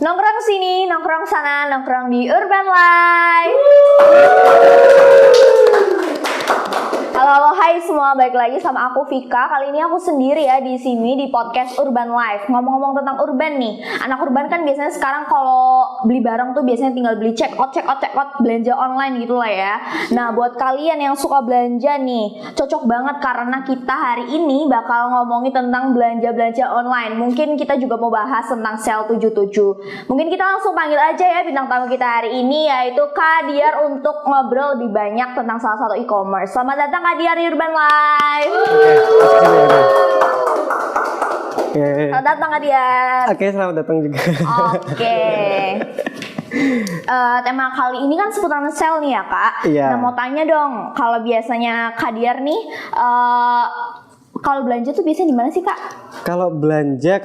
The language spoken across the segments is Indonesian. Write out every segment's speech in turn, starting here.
Nongkrong sini, nongkrong sana, nongkrong di Urban Life. Halo, hai semua, balik lagi sama aku Vika. Kali ini aku sendiri ya di sini di podcast Urban Life. Ngomong-ngomong tentang urban nih, anak urban kan biasanya sekarang kalau beli barang tuh biasanya tinggal beli check out, belanja online gitu lah ya. Nah, buat kalian yang suka belanja nih, cocok banget karena kita hari ini bakal ngomongin tentang belanja online. Mungkin kita juga mau bahas tentang Sale 77. Mungkin kita langsung panggil aja ya bintang tamu kita hari ini, yaitu Kak Diar, untuk ngobrol lebih banyak tentang salah satu e-commerce. Selamat datang Kak Diar di Urban Life. Selamat datang Kak Diar. Oke, selamat datang juga. Oke. Tema kali ini kan seputaran sale nih ya Kak. Iya. Nah, mau tanya dong, kalau biasanya Kak Diar nih kalau belanja tuh biasanya di mana sih Kak? Kalau belanja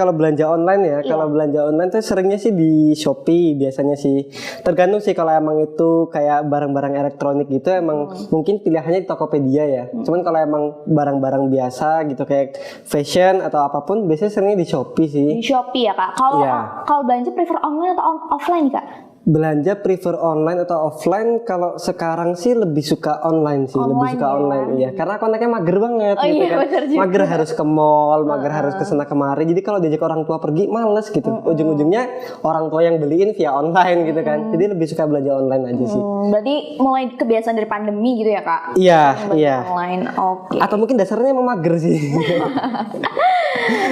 online ya, Iya. kalau belanja online tuh seringnya sih di Shopee biasanya sih. Tergantung sih kalau emang itu kayak barang-barang elektronik gitu emang mungkin pilihannya di Tokopedia ya. Cuman kalau emang barang-barang biasa gitu kayak fashion atau apapun biasanya seringnya di Shopee sih. Di Shopee ya Kak. Kalau Iya. kalau belanja prefer online atau offline Kak? Belanja prefer online atau offline? Kalau sekarang sih lebih suka online sih, lebih suka ya. online iya. Karena aku anaknya mager banget Oh gitu iya, kan. bener juga. Mager harus ke mall, mager harus ke sana kemari. Jadi kalau diajak orang tua pergi males gitu. Ujung-ujungnya orang tua yang beliin via online gitu kan. Jadi lebih suka belanja online aja sih. Berarti mulai kebiasaan dari pandemi gitu ya Kak? Iya, Belanja iya. online. Oke. Atau mungkin dasarnya emang mager sih.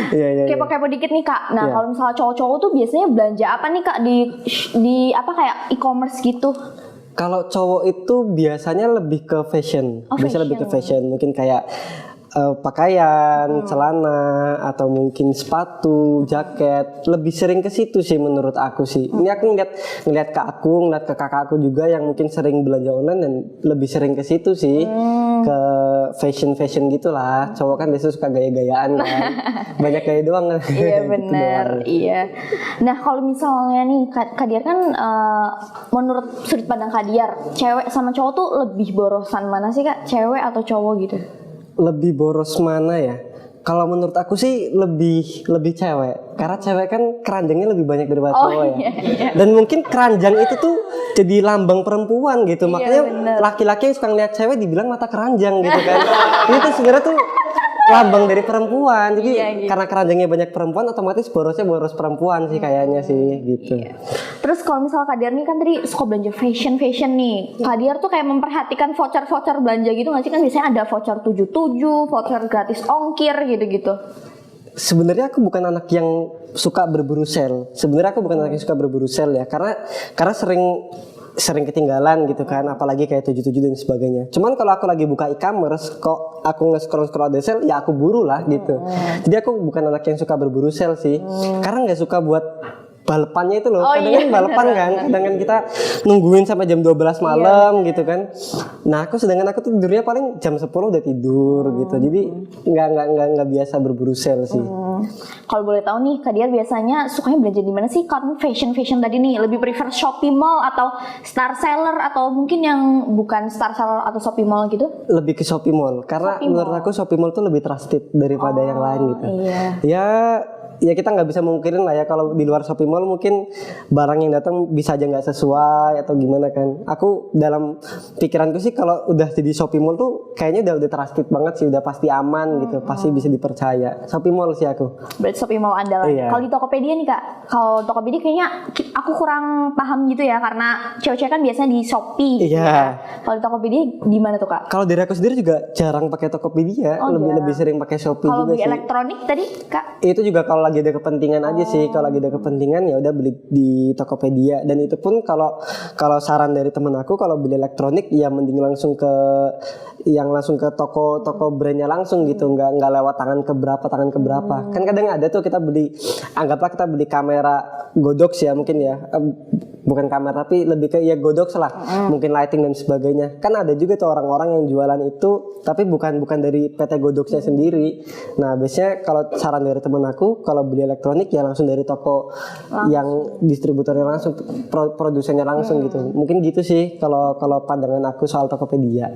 Iya. Kepo-kepo dikit nih Kak. Nah, Iya. kalau misalnya cowok-cowok tuh biasanya belanja apa nih Kak di apa kayak e-commerce gitu? Kalau cowok itu biasanya lebih ke fashion. Oh, Biasanya lebih ke fashion. fashion. Mungkin kayak pakaian, celana, atau mungkin sepatu, jaket. Lebih sering ke situ sih menurut aku sih. Ini aku ngeliat ke aku, ngeliat ke kakak aku juga yang mungkin sering belanja online dan lebih sering ke situ sih. Ke fashion gitulah. Cowok kan biasanya suka gaya-gayaan kan. Banyak gaya doang kan. Iya Gitu benar, doang. iya. Nah kalau misalnya nih Kak Diar kan menurut sudut pandang Kak Diar, cewek sama cowok tuh lebih borosan mana sih Kak? Cewek atau cowok gitu? Lebih boros mana ya? Kalau menurut aku sih lebih cewek. Karena cewek kan keranjangnya lebih banyak daripada cowok ya. Iya. Dan mungkin keranjang itu tuh jadi lambang perempuan gitu. Iya, Makanya bener. laki-laki yang suka ngeliat cewek dibilang mata keranjang gitu kan. Ini tuh sebenarnya tuh lambang dari perempuan. Jadi Iya, gitu. karena keranjangnya banyak perempuan, otomatis borosnya boros perempuan sih kayaknya sih gitu. Terus kalau misalnya Kak Diar nih kan tadi suka belanja fashion nih. Kak Diar tuh kayak memperhatikan voucher belanja gitu nggak sih? Kan biasanya ada voucher 77, voucher gratis ongkir gitu-gitu. Sebenarnya aku bukan anak yang suka berburu sale. Sebenarnya aku bukan anak yang suka berburu sale ya, karena sering ketinggalan gitu kan, apalagi kayak 77 dan sebagainya. Cuman kalau aku lagi buka e-commerce, kok aku nge-scroll ada sale, ya aku buru lah gitu. Jadi aku bukan anak yang suka berburu sale sih, karena nggak suka buat balapannya itu loh. Oh Kadang iya, kan balapan kan, kadang kan kita nungguin sampai jam 12 malam gitu kan. Nah, sedangkan aku tidurnya paling jam 10 udah tidur gitu. Jadi nggak biasa berburu sale sih. Kalau boleh tahu nih Kak Diar biasanya sukanya belanja di mana sih? Kan fashion tadi nih lebih prefer Shopee Mall atau Star Seller atau mungkin yang bukan Star Seller atau Shopee Mall gitu? Lebih ke Shopee Mall karena Shopee menurut Mall. aku Shopee Mall tuh lebih trusted daripada yang lain gitu. Iya. Ya kita nggak bisa mungkirin lah ya kalau di luar Shopee Mall mungkin barang yang datang bisa aja nggak sesuai atau gimana kan. Aku dalam pikiranku sih kalau udah jadi Shopee Mall tuh kayaknya udah trusted banget sih, udah pasti aman gitu, pasti bisa dipercaya. Shopee Mall sih aku. Berarti Shopee Mall andalan. Iya. Kalau di Tokopedia nih Kak, kalau Tokopedia kayaknya aku kurang paham gitu ya karena cewek-cewek kan biasanya di Shopee. Gitu Iya. ya. Kalau di Tokopedia di mana tuh Kak? Kalau dari aku sendiri juga jarang pakai Tokopedia, Oh, jarang. lebih sering pakai Shopee Kalau juga beli sih. elektronik tadi Kak? Itu juga kalau lagi ada kepentingan aja sih. Kalau lagi ada kepentingan ya udah beli di Tokopedia. Dan itu pun kalau saran dari temen aku kalau beli elektronik ya mending langsung ke toko brandnya langsung gitu, nggak lewat tangan keberapa. Kan kadang ada tuh kita beli, anggaplah kita beli kamera Godox ya mungkin ya, bukan kamar tapi lebih ke ya Godox lah, mungkin lighting dan sebagainya. Kan ada juga tuh orang-orang yang jualan itu tapi bukan dari PT Godoxnya sendiri. Nah biasanya kalau saran dari temen aku, kalau beli elektronik ya langsung dari toko yang distributornya langsung, produsennya langsung gitu. Mungkin gitu sih kalau pandangan aku soal Tokopedia.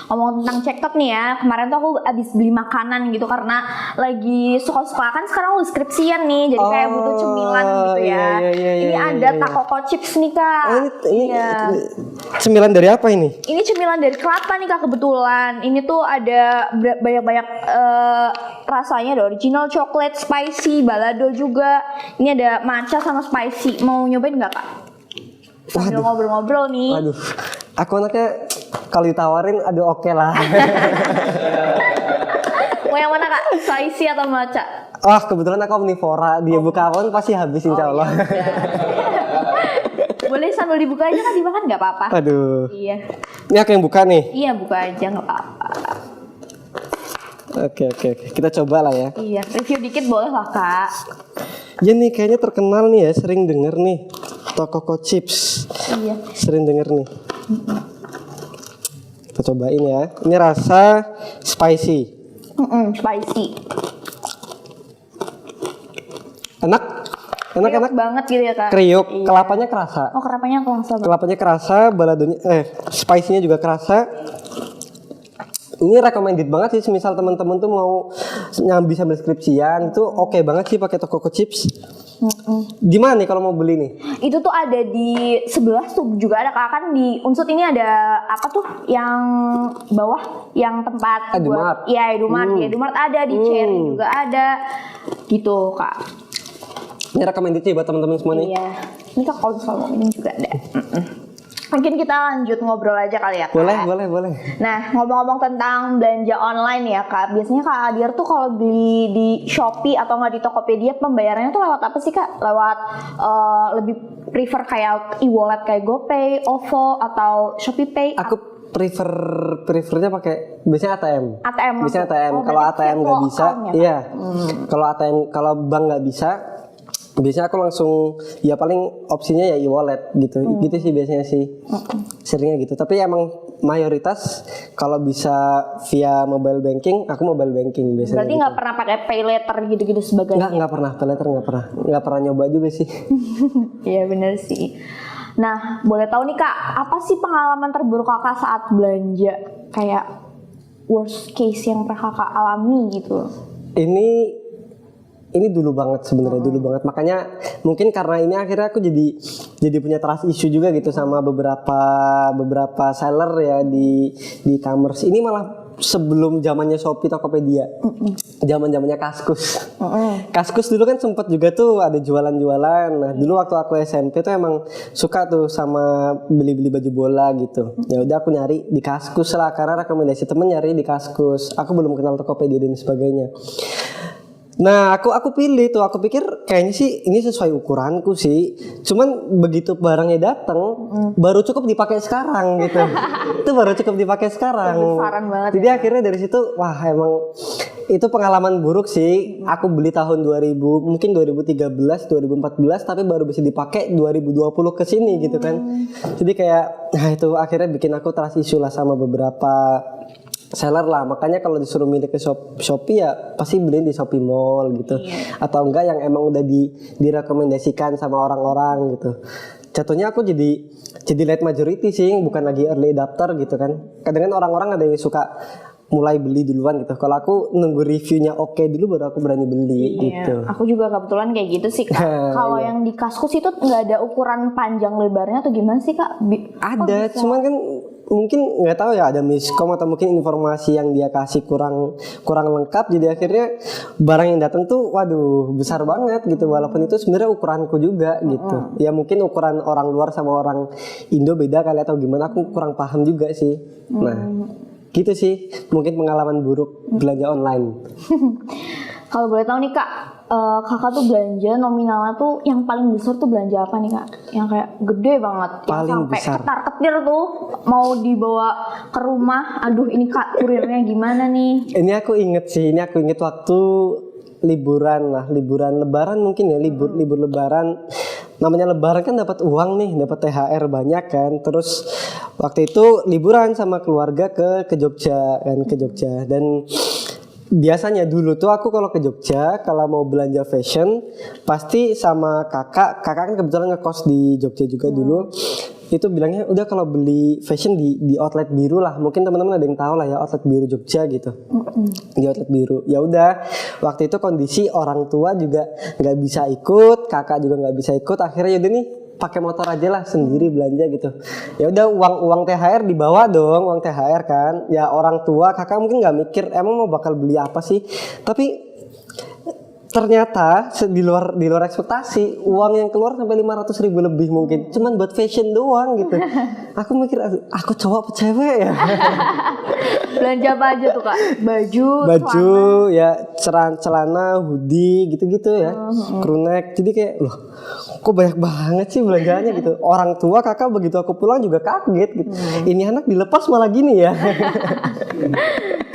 Ngomong tentang check-up nih ya, kemarin tuh aku abis beli makanan gitu karena lagi suka-suka kan sekarang lu skripsian nih, jadi kayak butuh cemilan gitu ya. Ini ada Taco Chips nih Kak. Ini cemilan dari apa ini? Ini cemilan dari Kelapa nih Kak kebetulan. Ini tuh ada banyak-banyak rasanya, ada original chocolate, spicy, balado juga. Ini ada matcha sama spicy. Mau nyobain nggak Kak? Sambil ngobrol-ngobrol nih. Waduh, aku anaknya kalau ditawarin aduh oke lah. Mau yang mana Kak? Spicy atau matcha? Wah kebetulan aku omnivora, dia buka akun pasti habis insya Allah. Boleh sambil dibuka aja kan, dimakan nggak apa-apa. Aduh. Iya. Ini aku yang buka nih. Iya buka aja nggak apa-apa. Oke. Kita coba lah ya. Iya, review dikit boleh lah Kak. Ya nih kayaknya terkenal nih ya, sering denger nih. Taco Chips. Iya. Sering denger nih. Kita cobain ya. Ini rasa spicy. Spicy. Enak Banget gitu ya Kak. kriuk, Iya. kelapanya kerasa. Oh kelapanya kerasa banget. Kelapanya kerasa, baladonya spicy-nya juga kerasa. Ini recommended banget sih, misal teman-teman tuh mau nyambi sambil skripsian itu oke banget sih pakai Taco Chips. Di mana nih kalau mau beli nih? Itu tuh ada di sebelah tuh juga ada Kak, kan di Unsut ini ada apa tuh yang bawah yang tempat Edumart. Iya Edumart, Edumart ada di Cherry juga ada gitu Kak. Ini recommended sih buat teman-teman semua nih. Iya. Ini Kak kalau misalnya mau minum juga ada. Mungkin kita lanjut ngobrol aja kali ya Kak. Boleh. Nah, ngomong-ngomong tentang belanja online ya Kak, biasanya Kak Adir tuh kalau beli di Shopee atau nggak di Tokopedia, pembayarannya tuh lewat apa sih Kak? Lewat lebih prefer kayak e-wallet kayak GoPay, OVO, atau ShopeePay? Aku prefernya pakai biasanya ATM. ATM Biasanya langsung? ATM. Oh, Kalau berarti ATM nggak virtual bisa, account ya, Kak? iya. Kalau bank nggak bisa, biasanya aku langsung ya paling opsinya ya e-wallet gitu. Gitu sih biasanya sih. Seringnya gitu. Tapi emang mayoritas kalau bisa via mobile banking, aku mobile banking biasanya. Berarti nggak pernah pakai pay later gitu-gitu sebagainya? Nggak pernah, peleter nggak pernah nyoba juga sih. Iya bener sih. Nah, boleh tahu nih Kak, apa sih pengalaman terburuk Kakak saat belanja? Kayak worst case yang pernah Kakak alami gitu? Ini dulu banget sebenarnya, dulu banget. Makanya mungkin karena ini akhirnya aku jadi punya trust issue juga gitu sama beberapa seller ya di e-commerce. Ini malah sebelum zamannya Shopee, Tokopedia. Zamannya Kaskus. Kaskus dulu kan sempat juga tuh ada jualan-jualan. Nah, dulu waktu aku SMP tuh emang suka tuh sama beli-beli baju bola gitu. Ya udah aku nyari di Kaskus lah karena rekomendasi temen nyari di Kaskus. Aku belum kenal Tokopedia dan sebagainya. Nah, aku pilih tuh, aku pikir kayaknya sih ini sesuai ukuranku sih. Cuman begitu barangnya datang, baru cukup dipakai sekarang gitu. Itu baru cukup dipakai sekarang. Besaran banget. Jadi akhirnya dari situ, wah emang itu pengalaman buruk sih. Aku beli tahun 2000, mungkin 2013, 2014, tapi baru bisa dipakai 2020 ke sini gitu kan. Jadi kayak, nah itu akhirnya bikin aku trust issue lah sama beberapa seller lah. Makanya kalau disuruh milih ke Shopee ya pasti beli di Shopee Mall gitu. Atau enggak yang emang udah direkomendasikan sama orang-orang gitu. Jatuhnya aku jadi late majority sih, bukan lagi early adopter gitu kan. Kadang kan orang-orang ada yang suka mulai beli duluan gitu. Kalau aku nunggu reviewnya oke dulu baru aku berani beli gitu. Aku juga kebetulan kayak gitu sih Kak. Kalau yang di Kaskus itu nggak ada ukuran panjang lebarnya atau gimana sih Kak? Ada, cuman kan mungkin nggak tahu ya, ada miskom atau mungkin informasi yang dia kasih kurang lengkap. Jadi akhirnya barang yang datang tuh waduh besar banget gitu. Walaupun itu sebenarnya ukuranku juga gitu. Ya mungkin ukuran orang luar sama orang Indo beda kali atau gimana, aku kurang paham juga sih. Nah, gitu sih mungkin pengalaman buruk belanja online. Kalau boleh tahu nih Kak, Kakak tuh belanja nominalnya tuh yang paling besar tuh belanja apa nih Kak? Yang kayak gede banget, yang Paling sampai besar. ketar-ketir tuh mau dibawa ke rumah. Aduh ini Kak kurirnya gimana nih? Ini aku inget waktu liburan Lebaran mungkin ya, libur Lebaran namanya lebaran kan dapat uang nih, dapat THR banyak kan. Terus waktu itu liburan sama keluarga ke Jogja kan, ke Jogja. Dan biasanya dulu tuh aku kalau ke Jogja, kalau mau belanja fashion pasti sama kakak kan kebetulan ngekos di Jogja juga dulu. Itu bilangnya udah kalau beli fashion di outlet biru lah. Mungkin teman-teman ada yang tahu lah ya, outlet biru Jogja gitu. Di outlet biru. Ya udah, waktu itu kondisi orang tua juga nggak bisa ikut, kakak juga nggak bisa ikut. Akhirnya yaudah nih pakai motor aja lah sendiri belanja gitu. Ya udah, uang THR dibawa dong, uang THR kan. Ya orang tua, kakak mungkin nggak mikir emang mau bakal beli apa sih. Tapi ternyata di luar ekspektasi, uang yang keluar sampai 500.000 lebih mungkin cuman buat fashion doang gitu. Aku mikir aku cowok apa cewek ya. Belanja apa aja tuh Kak? Baju, ya celana, hoodie gitu-gitu ya, crewneck. Jadi kayak loh, kok banyak banget sih belanjaannya gitu. Orang tua kakak begitu aku pulang juga kaget gitu. Ini anak dilepas malah gini ya.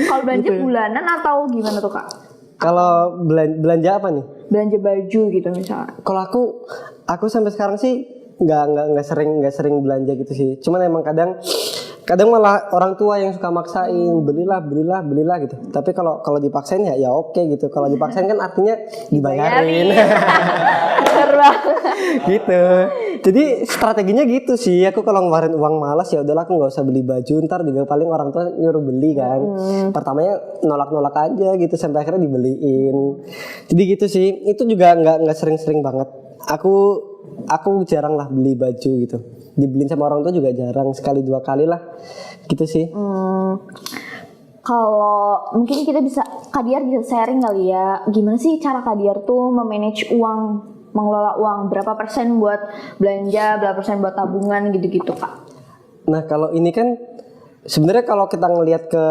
Kalau belanja bulanan atau gimana tuh Kak? Kalau belanja apa nih? Belanja baju gitu misalnya. Kalau aku sampai sekarang sih nggak sering belanja gitu sih. Cuman emang kadang malah orang tua yang suka maksain, belilah gitu. Tapi kalau dipaksain ya oke gitu. Kalau dipaksain kan artinya dibayarin. Bener banget. Gitu. Jadi strateginya gitu sih. Aku kalau ngeluarin uang malas ya udahlah, aku nggak usah beli baju. Ntar juga paling orang tua nyuruh beli kan. Pertamanya nolak aja gitu sampai akhirnya dibeliin. Jadi gitu sih. Itu juga nggak sering-sering banget. Aku jarang lah beli baju gitu. Dibeliin sama orang tua juga jarang, sekali 2 kali lah gitu sih. Kalau mungkin kita bisa, Kak Diar bisa sharing kali ya, gimana sih cara Kak Diar tuh memanage uang, mengelola uang, berapa persen buat belanja, berapa persen buat tabungan gitu-gitu Kak. Nah kalau ini kan sebenarnya kalau kita ngelihat ke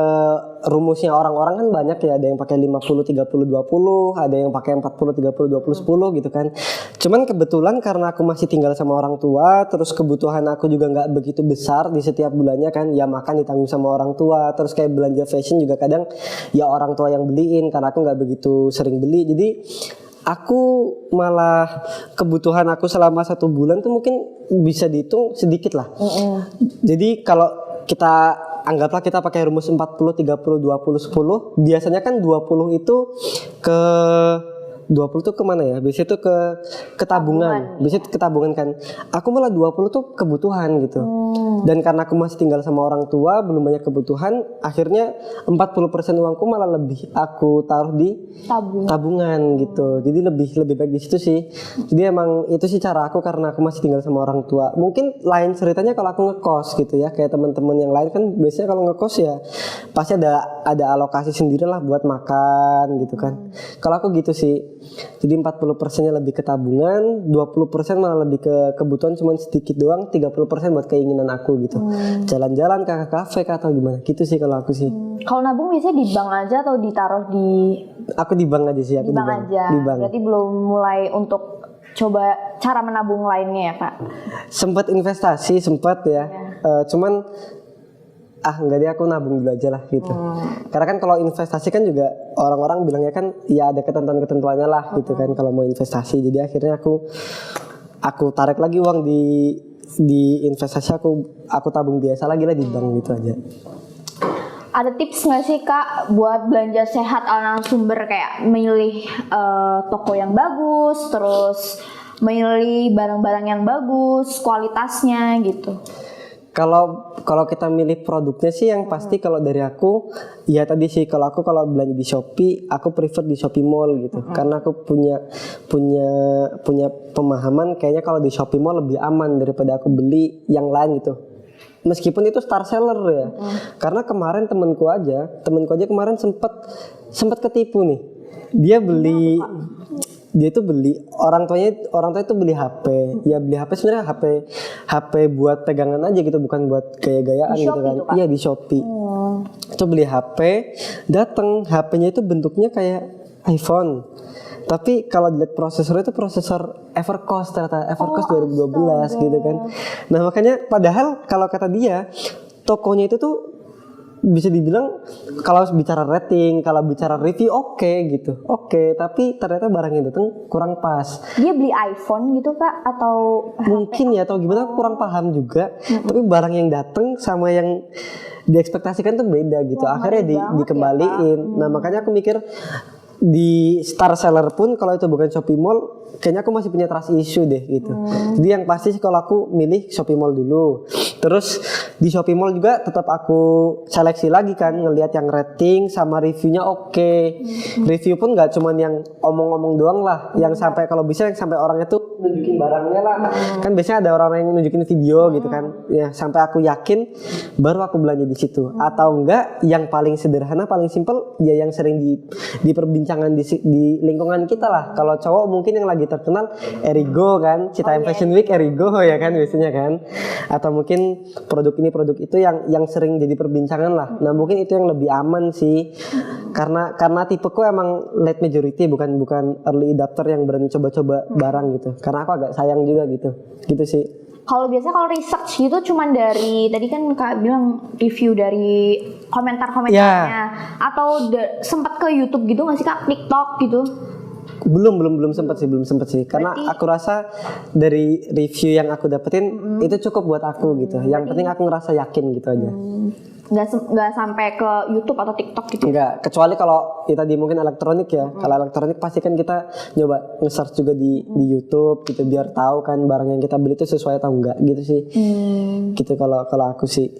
rumusnya orang-orang kan banyak ya, ada yang pakai 50-30-20, ada yang pakai 40-30-20-10 gitu kan. Cuman kebetulan karena aku masih tinggal sama orang tua, terus kebutuhan aku juga nggak begitu besar di setiap bulannya kan, ya makan ditanggung sama orang tua, terus kayak belanja fashion juga kadang ya orang tua yang beliin karena aku nggak begitu sering beli. Jadi aku malah kebutuhan aku selama 1 bulan tuh mungkin bisa dihitung sedikit lah. Jadi kalau kita anggaplah kita pakai rumus 40-30-20-10, biasanya kan 20 itu ke 20 tuh kemana ya? Biasanya tuh ke tabungan. Biasanya ke tabungan kan. Aku malah 20 tuh kebutuhan gitu. Dan karena aku masih tinggal sama orang tua, belum banyak kebutuhan, akhirnya 40% uangku malah lebih aku taruh di tabungan gitu. Jadi lebih baik di situ sih. Jadi emang itu sih cara aku karena aku masih tinggal sama orang tua. Mungkin lain ceritanya kalau aku ngekos gitu ya. Kayak teman-teman yang lain kan biasanya kalau ngekos ya pasti ada alokasi sendiri lah buat makan gitu kan. Kalau aku gitu sih. Jadi 40%-nya lebih ke tabungan, 20% malah lebih ke kebutuhan cuman sedikit doang, 30% buat keinginan aku gitu. Jalan-jalan ke kafe atau gimana gitu sih kalau aku sih. Kalau nabung biasanya di bank aja atau ditaruh di... Aku di bank aja sih, di bank aja. Di bank. Berarti belum mulai untuk coba cara menabung lainnya ya Kak? Sempat investasi, sempat ya. Cuman enggak deh, aku nabung dulu aja lah gitu. Karena kan kalau investasi kan juga orang-orang bilangnya kan ya ada ketentuan-ketentuannya lah gitu kan kalau mau investasi. Jadi akhirnya aku tarik lagi uang di investasi, aku tabung biasa lagi lah di bank gitu aja. Ada tips nggak sih Kak buat belanja sehat ala narasumber, kayak milih toko yang bagus, terus milih barang-barang yang bagus, kualitasnya gitu? Kalau kita milih produknya sih yang pasti kalau dari aku ya tadi sih, kalau belanja di Shopee aku prefer di Shopee Mall gitu. Karena aku punya pemahaman kayaknya kalau di Shopee Mall lebih aman daripada aku beli yang lain gitu. Meskipun itu star seller ya. Karena kemarin temanku aja kemarin sempat ketipu nih. Dia itu beli orang tuanya itu beli HP. Ya beli HP sebenarnya HP buat pegangan aja gitu, bukan buat gaya-gayaan gitu kan. Iya di Shopee. Itu beli HP, datang HP-nya itu bentuknya kayak iPhone. Tapi kalau dilihat prosesornya itu prosesor Evercost, ternyata Evercost 2012 gitu kan. Nah makanya padahal kalau kata dia tokonya itu tuh bisa dibilang kalau bicara rating, kalau bicara review oke gitu. Oke, tapi ternyata barang yang datang kurang pas. Dia beli iPhone gitu Kak atau Mungkin ya atau gimana aku kurang paham juga. Tapi barang yang datang sama yang diekspektasikan tuh beda gitu. Wah, Akhirnya ngeri banget dikembaliin. Nah, makanya aku mikir di Star Seller pun kalau itu bukan Shopee Mall, kayaknya aku masih punya trust issue deh gitu. Jadi yang pasti sih kalau aku milih Shopee Mall dulu. Terus di Shopee Mall juga tetap aku seleksi lagi kan, ngelihat yang rating sama reviewnya oke. Review pun nggak cuman yang omong-omong doang lah, yang sampai kalau bisa yang sampai orangnya tuh nunjukin barangnya lah. Kan biasanya ada orang yang nunjukin video gitu kan. Ya sampai aku yakin baru aku belanja di situ. Atau enggak yang paling sederhana, paling simple ya yang sering diperbincangan di lingkungan kita lah. Kalau cowok mungkin yang lagi terkenal Erigo kan, Citayam Fashion Week Erigo ya kan biasanya kan. Atau mungkin produk ini produk itu yang sering jadi perbincangan lah. Nah, mungkin itu yang lebih aman sih. Karena tipeku emang late majority bukan early adopter yang berani coba-coba barang gitu. Karena aku agak sayang juga gitu. Gitu sih. kalau biasanya research gitu cuman dari tadi kan Kak bilang review dari komentar-komentarnya atau sempat ke YouTube gitu nggak sih Kak, TikTok gitu? Belum sempat sih karena berarti aku rasa dari review yang aku dapetin itu cukup buat aku gitu. Yang penting aku ngerasa yakin gitu aja. Nggak sampai ke YouTube atau TikTok gitu? Nggak, kecuali kalau ya tadi mungkin elektronik ya. Kalau elektronik pasti kan kita nyoba nge-search juga di YouTube gitu biar tahu kan barang yang kita beli itu sesuai atau enggak gitu sih. Gitu kalau aku sih.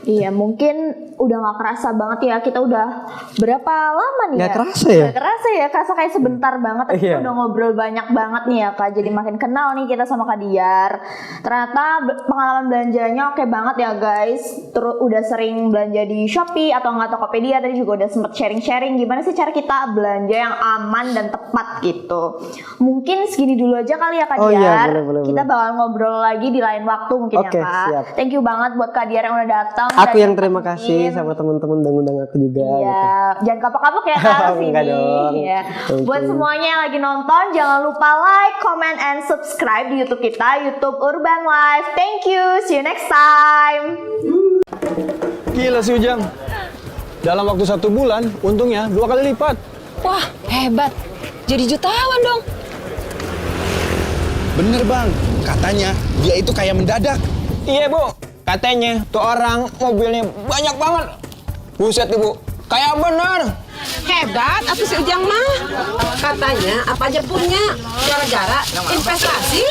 Iya, mungkin udah gak kerasa banget ya, kita udah berapa lama nih Gak kerasa ya? Gak kerasa ya, kerasa kayak sebentar banget. Tapi kita udah ngobrol banyak banget nih ya Kak, jadi makin kenal nih kita sama Kak Diar. Ternyata pengalaman belanjanya oke banget ya guys. Terus udah sering belanja di Shopee atau nggak Tokopedia, tadi juga udah sempet sharing-sharing gimana sih cara kita belanja yang aman dan tepat gitu. Mungkin segini dulu aja kali ya Kak Diar. Iya, boleh. Kita bakal ngobrol lagi di lain waktu mungkin ya Kak. Siap. Thank you banget buat Kak Diar yang udah datang. Aku yang terima kasih sama teman-teman udah ngundang aku juga. Iya, gitu. Jangan kapok-kapok ya Kak sini. Enggak dong. Ya. Buat semuanya yang lagi nonton, jangan lupa like, comment, and subscribe di YouTube kita, YouTube Urban Life. Thank you, see you next time. Gila si Ujang. Dalam waktu 1 bulan, untungnya 2 kali lipat. Wah, hebat. Jadi jutawan dong. Bener bang, katanya dia itu kayak mendadak. Iya bu, katanya tuh orang mobilnya banyak banget. Buset ibu, kayak bener. Hebat, aku si Ujang mah. Katanya apa aja punya. Gara-gara investasi.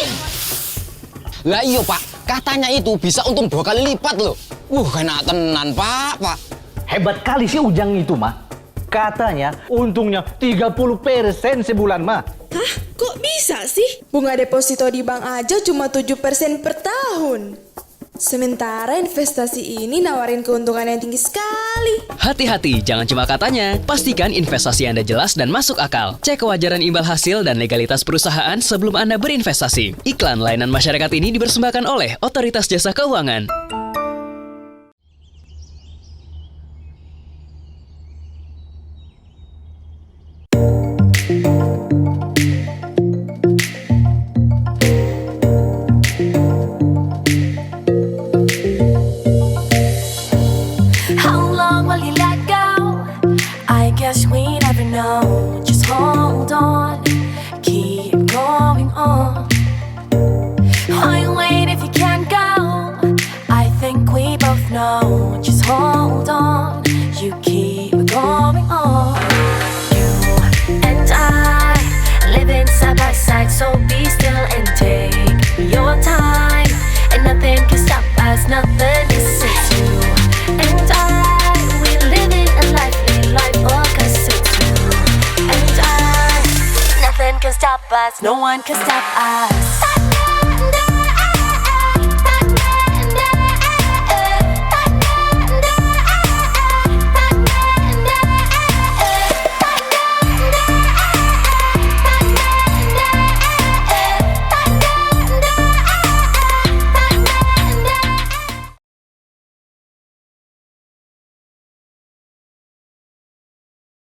Lah iya pak, katanya itu bisa untung 2 kali lipat loh. Kena tenan pak. Hebat kali sih Ujang itu mah. Katanya untungnya 30% sebulan mah. Hah? Kok bisa sih? Bunga deposito di bank aja cuma 7% per tahun. Sementara investasi ini nawarin keuntungan yang tinggi sekali. Hati-hati, jangan cuma katanya. Pastikan investasi Anda jelas dan masuk akal. Cek kewajaran imbal hasil dan legalitas perusahaan sebelum Anda berinvestasi. Iklan layanan masyarakat ini dipersembahkan oleh Otoritas Jasa Keuangan. So be still and take your time, and nothing can stop us, nothing is you and I. We're living a life, oh, 'cause it's you and I. Nothing can stop us, no one can stop us.